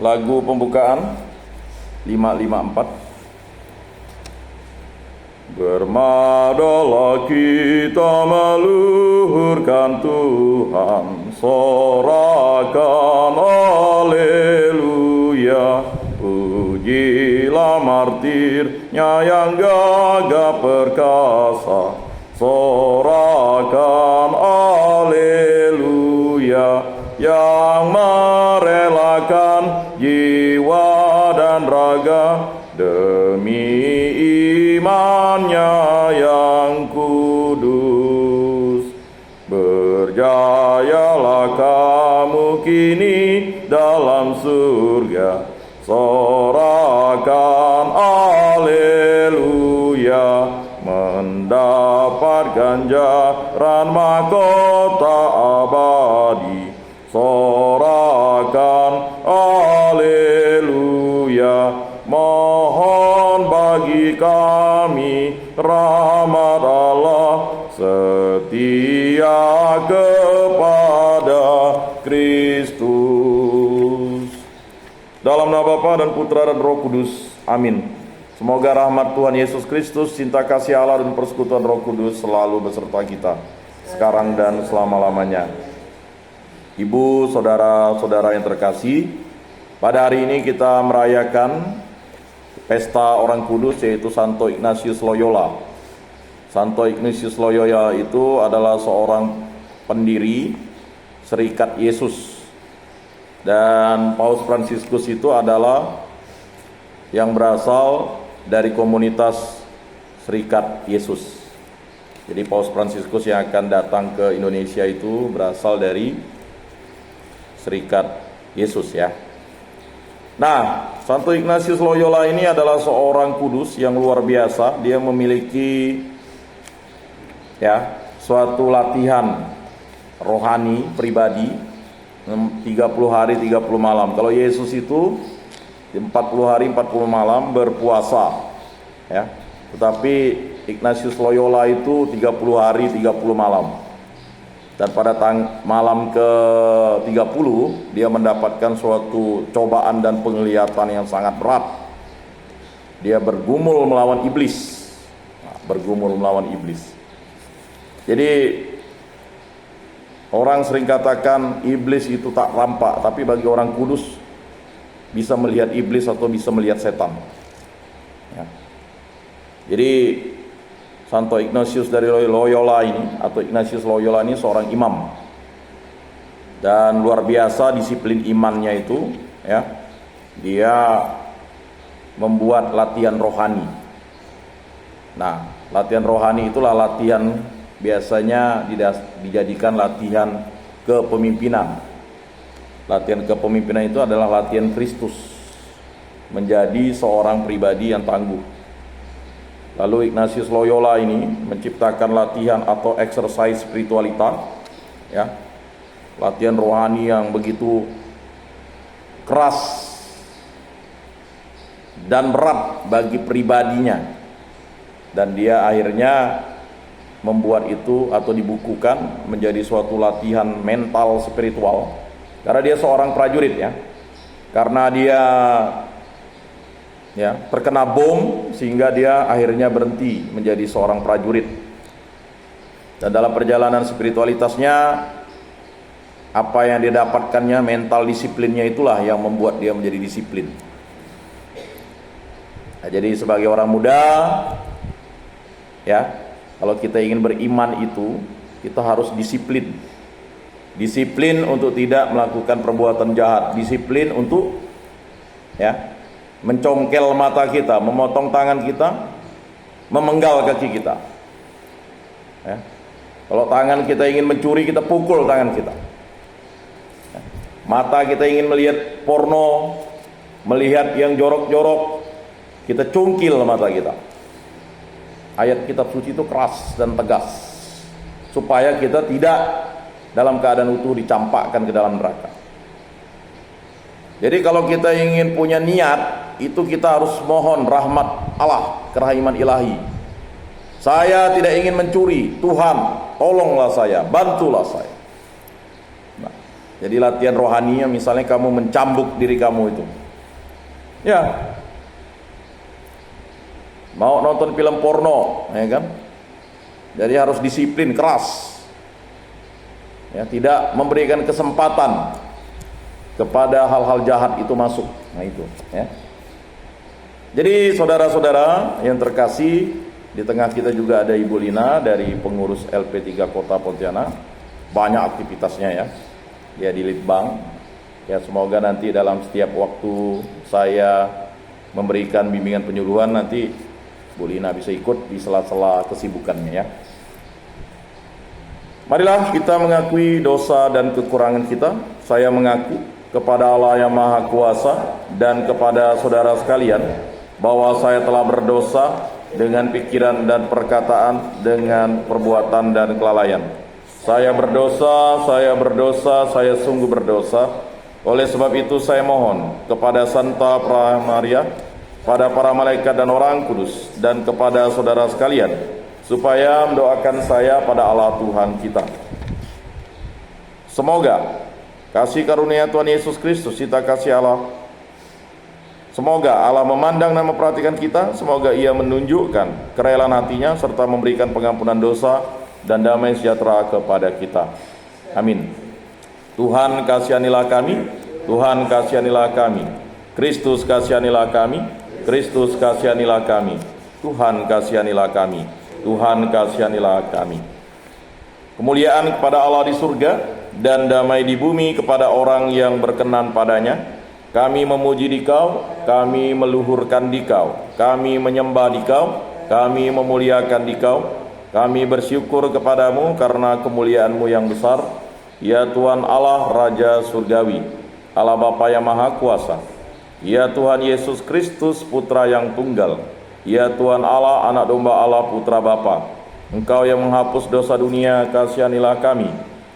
Lagu pembukaan 554. Bermadalah kita meluhurkan Tuhan, sorakan haleluya. Pujilah martirnya yang gagah perkasa, sorakan haleluya. Yang merelakan jiwa dan raga demi imannya yang kudus. Berjayalah kamu kini dalam surga, sorakan haleluya. Mendapat ganjaran mahkota abadi, sorakan haleluya. Mohon bagi kami rahmat Allah, setia kepada Kristus. Dalam nama Bapa dan Putra dan Roh Kudus. Amin. Semoga rahmat Tuhan Yesus Kristus, cinta kasih Allah dan persekutuan Roh Kudus selalu beserta kita, sekarang dan selama-lamanya. Ibu, saudara-saudara yang terkasih, pada hari ini kita merayakan pesta orang kudus, yaitu Santo Ignatius Loyola. Santo Ignatius Loyola itu adalah seorang pendiri Serikat Yesus. Dan Paus Fransiskus itu adalah yang berasal dari komunitas Serikat Yesus. Jadi Paus Fransiskus yang akan datang ke Indonesia itu berasal dari Serikat Yesus ya. Nah, Santo Ignatius Loyola ini adalah seorang kudus yang luar biasa. Dia memiliki suatu latihan rohani pribadi 30 hari 30 malam. Kalau Yesus itu 40 hari 40 malam berpuasa ya. Tetapi Ignatius Loyola itu 30 hari 30 malam. Dan pada malam ke-30 dia mendapatkan suatu cobaan dan penglihatan yang sangat berat. Dia bergumul melawan iblis. Jadi orang sering katakan iblis itu tak tampak, tapi bagi orang kudus bisa melihat iblis atau bisa melihat setan ya. Jadi Santo Ignatius dari Loyola ini, atau Ignatius Loyola ini seorang imam. Dan luar biasa disiplin imannya itu ya. Dia membuat latihan rohani. Nah, latihan rohani itulah latihan biasanya dijadikan latihan kepemimpinan. Latihan kepemimpinan itu adalah latihan Kristus, menjadi seorang pribadi yang tangguh. Lalu Ignatius Loyola ini menciptakan latihan atau exercise spiritualitas ya. Latihan rohani yang begitu keras dan berat bagi pribadinya. Dan dia akhirnya membuat itu atau dibukukan menjadi suatu latihan mental spiritual. Karena dia seorang prajurit ya. Karena dia terkena bom sehingga dia akhirnya berhenti menjadi seorang prajurit. Dan dalam perjalanan spiritualitasnya, apa yang dia dapatkannya, mental disiplinnya itulah yang membuat dia menjadi disiplin. Nah, jadi sebagai orang muda ya, kalau kita ingin beriman itu kita harus disiplin. Disiplin untuk tidak melakukan perbuatan jahat, disiplin untuk mencongkel mata kita, memotong tangan kita, memenggal kaki kita ya. Kalau tangan kita ingin mencuri, kita pukul tangan kita ya. Mata kita ingin melihat porno, melihat yang jorok-jorok, kita cungkil mata kita. Ayat kitab suci itu keras dan tegas, supaya kita tidak dalam keadaan utuh dicampakkan ke dalam neraka. Jadi kalau kita ingin punya niat, itu kita harus mohon rahmat Allah, kerahiman ilahi. Saya tidak ingin mencuri, Tuhan tolonglah saya, bantulah saya. Nah, Jadi latihan rohaninya misalnya kamu mencambuk diri kamu itu. Ya. Mau nonton film porno, ya kan? Jadi harus disiplin keras. Ya, tidak memberikan kesempatan kepada hal-hal jahat itu masuk. Nah itu, ya. Jadi saudara-saudara yang terkasih, di tengah kita juga ada Ibu Lina dari pengurus LP3 Kota Pontianak. Banyak aktivitasnya ya. Dia di Litbang. Ya, semoga nanti dalam setiap waktu saya memberikan bimbingan penyuluhan nanti Bu Lina bisa ikut di sela-sela kesibukannya ya. Marilah kita mengakui dosa dan kekurangan kita. Saya mengaku kepada Allah yang Maha Kuasa dan kepada saudara sekalian bahwa saya telah berdosa dengan pikiran dan perkataan, dengan perbuatan dan kelalaian. Saya berdosa, saya sungguh berdosa. Oleh sebab itu saya mohon kepada Santa Pramaria, pada para malaikat dan orang kudus, dan kepada saudara sekalian, supaya mendoakan saya pada Allah Tuhan kita. Semoga kasih karunia Tuhan Yesus Kristus, cinta kasih Allah, semoga Allah memandang dan memperhatikan kita. Semoga Ia menunjukkan kerelaan hatinya serta memberikan pengampunan dosa dan damai sejahtera kepada kita. Amin. Tuhan kasihanilah kami, Tuhan kasihanilah kami, Kristus kasihanilah kami, Kristus kasihanilah kami, Tuhan kasihanilah kami, Tuhan kasihanilah kami. Kemuliaan kepada Allah di surga dan damai di bumi kepada orang yang berkenan padanya. Kami memuji Dikau, kami meluhurkan Dikau, kami menyembah Dikau, kami memuliakan Dikau, kami bersyukur kepadamu karena kemuliaan-Mu yang besar, ya Tuhan Allah Raja Surgawi, Allah Bapa yang Maha Kuasa, ya Tuhan Yesus Kristus Putra yang Tunggal, ya Tuhan Allah Anak Domba Allah Putra Bapa. Engkau yang menghapus dosa dunia, kasihanilah kami.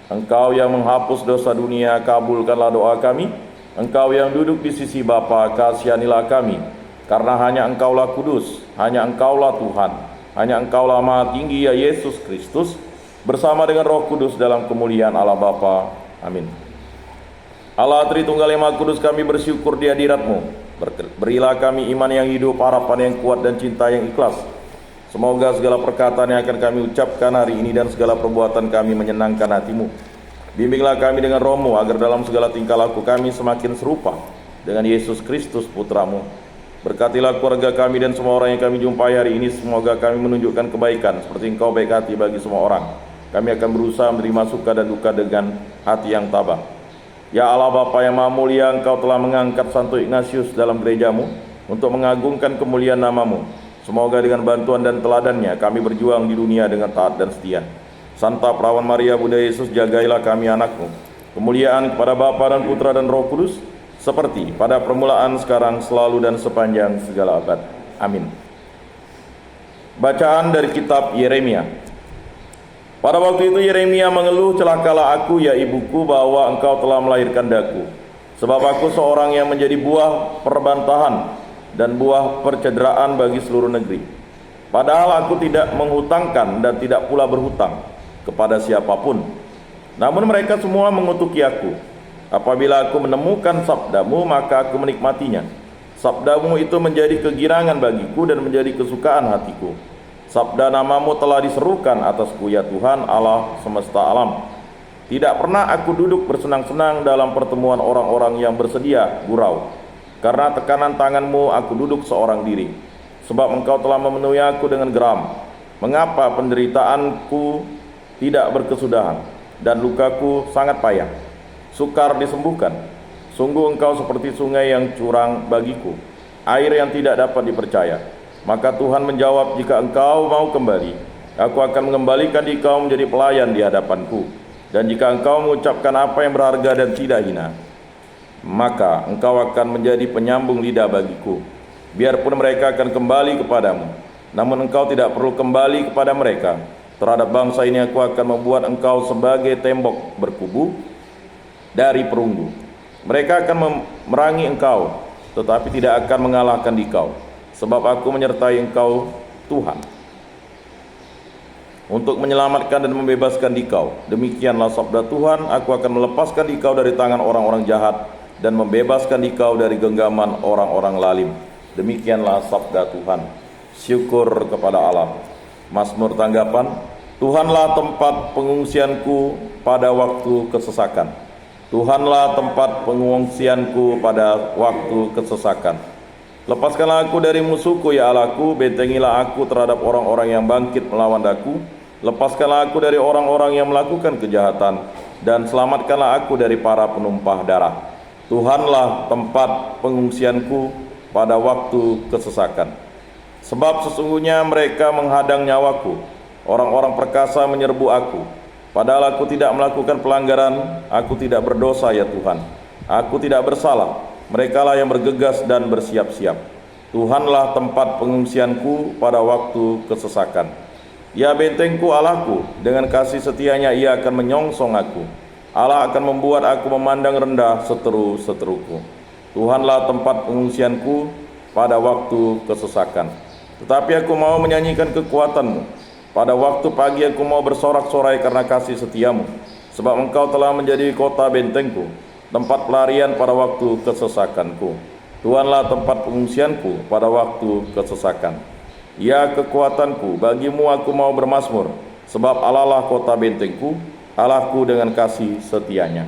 Engkau yang menghapus dosa dunia, kabulkanlah doa kami. Engkau yang duduk di sisi Bapa, kasihanilah kami. Karena hanya Engkaulah kudus, hanya Engkaulah Tuhan, hanya Engkaulah Maha Tinggi, ya Yesus Kristus, bersama dengan Roh Kudus dalam kemuliaan Allah Bapa. Amin. Allah Tritunggal yang Maha Kudus, kami bersyukur di hadirat-Mu. Berilah kami iman yang hidup, harapan yang kuat, dan cinta yang ikhlas. Semoga segala perkataan yang akan kami ucapkan hari ini dan segala perbuatan kami menyenangkan hati-Mu. Bimbinglah kami dengan Roh-Mu agar dalam segala tingkah laku kami semakin serupa dengan Yesus Kristus Putra-Mu. Berkatilah keluarga kami dan semua orang yang kami jumpai hari ini. Semoga kami menunjukkan kebaikan seperti Engkau baik hati bagi semua orang. Kami akan berusaha menerima suka dan duka dengan hati yang tabah. Ya Allah Bapa yang Maha Mulia, Engkau telah mengangkat Santo Ignatius dalam gereja-Mu untuk mengagungkan kemuliaan nama-Mu. Semoga dengan bantuan dan teladannya kami berjuang di dunia dengan taat dan setia. Santa Perawan Maria Bunda Yesus, jagailah kami anak-Mu. Kemuliaan kepada Bapa dan Putra dan Roh Kudus, seperti pada permulaan, sekarang, selalu, dan sepanjang segala abad. Amin. Bacaan dari kitab Yeremia. Pada waktu itu Yeremia mengeluh, celakalah aku ya ibuku, bahwa engkau telah melahirkan daku. Sebab aku seorang yang menjadi buah perbantahan dan buah percederaan bagi seluruh negeri. Padahal aku tidak menghutangkan dan tidak pula berhutang kepada siapapun. Namun mereka semua mengutuki aku. Apabila aku menemukan sabdamu, maka aku menikmatinya. Sabdamu itu menjadi kegirangan bagiku dan menjadi kesukaan hatiku. Sabda namamu telah diserukan atasku, ya Tuhan Allah semesta alam. Tidak pernah aku duduk bersenang-senang dalam pertemuan orang-orang yang bersedia gurau. Karena tekanan tanganmu aku duduk seorang diri. Sebab engkau telah memenuhi aku dengan geram. Mengapa penderitaanku tidak berkesudahan dan lukaku sangat payah? Sukar disembuhkan. Sungguh engkau seperti sungai yang curang bagiku, air yang tidak dapat dipercaya. Maka Tuhan menjawab, jika engkau mau kembali, aku akan mengembalikan engkau menjadi pelayan di hadapanku. Dan jika engkau mengucapkan apa yang berharga dan tidak hina, maka engkau akan menjadi penyambung lidah bagiku. Biarpun mereka akan kembali kepadamu, namun engkau tidak perlu kembali kepada mereka. Terhadap bangsa ini aku akan membuat engkau sebagai tembok berkubu dari perunggu. Mereka akan memerangi engkau, tetapi tidak akan mengalahkan engkau, sebab aku menyertai engkau, Tuhan. untuk menyelamatkan dan membebaskan dikau. Demikianlah sabda Tuhan, aku akan melepaskan dikau dari tangan orang-orang jahat dan membebaskan dikau dari genggaman orang-orang lalim. Demikianlah sabda Tuhan. Syukur kepada Allah. Mazmur tanggapan, Tuhanlah tempat pengungsianku pada waktu kesesakan. Tuhanlah tempat pengungsianku pada waktu kesesakan. Lepaskanlah aku dari musuhku, ya Allahku, bentengilah aku terhadap orang-orang yang bangkit melawan aku. Lepaskanlah aku dari orang-orang yang melakukan kejahatan, dan selamatkanlah aku dari para penumpah darah. Tuhanlah tempat pengungsianku pada waktu kesesakan. Sebab sesungguhnya mereka menghadang nyawaku, orang-orang perkasa menyerbu aku. Padahal aku tidak melakukan pelanggaran, aku tidak berdosa ya Tuhan. Aku tidak bersalah. Merekalah yang bergegas dan bersiap-siap. Tuhanlah tempat pengungsianku pada waktu kesesakan. Ya bentengku Allahku, dengan kasih setianya ia akan menyongsong aku. Allah akan membuat aku memandang rendah seteru-seteruku. Tuhanlah tempat pengungsianku pada waktu kesesakan. Tetapi aku mau menyanyikan kekuatanmu. Pada waktu pagi aku mau bersorak-sorai karena kasih setiamu. Sebab engkau telah menjadi kota bentengku, tempat pelarian pada waktu kesesakanku. Tuhanlah tempat pengungsianku pada waktu kesesakan. Ya kekuatanku, bagimu aku mau bermazmur, sebab Allah lah kota bentengku, Allahku dengan kasih setianya.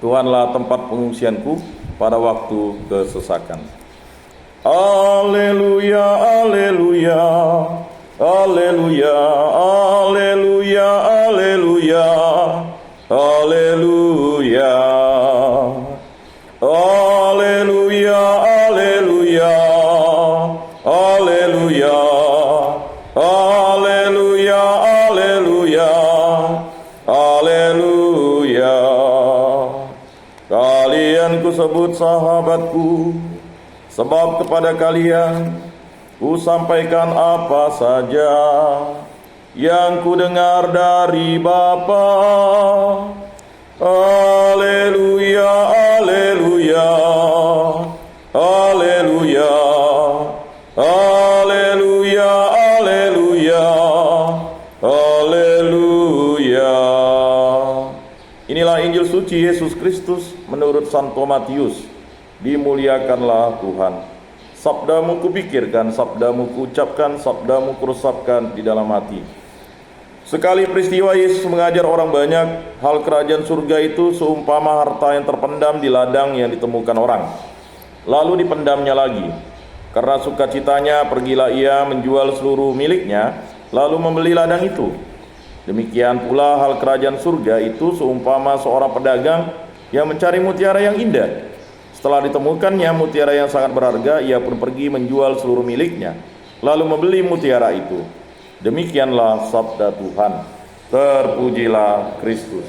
Tuhanlah tempat pengungsianku pada waktu kesesakan. Haleluya, haleluya, haleluya, haleluya, haleluya, haleluya. Haleluya, haleluya, haleluya, haleluya, haleluya, haleluya. Kalian kusebut sahabatku, sebab kepada kalian ku sampaikan apa saja yang ku dengar dari Bapa. Haleluya, haleluya, haleluya, haleluya, haleluya, haleluya. Inilah Injil suci Yesus Kristus menurut Santo Matius. Dimuliakanlah Tuhan. Sabdamu kupikirkan, sabdamu kuucapkan, sabdamu kuresapkan di dalam hati. Sekali peristiwa Yesus mengajar orang banyak, hal kerajaan surga itu seumpama harta yang terpendam di ladang yang ditemukan orang, lalu dipendamnya lagi. Karena sukacitanya pergilah ia menjual seluruh miliknya, lalu membeli ladang itu. Demikian pula hal kerajaan surga itu seumpama seorang pedagang yang mencari mutiara yang indah. Setelah ditemukannya mutiara yang sangat berharga, ia pun pergi menjual seluruh miliknya, lalu membeli mutiara itu. Demikianlah sabda Tuhan. Terpujilah Kristus.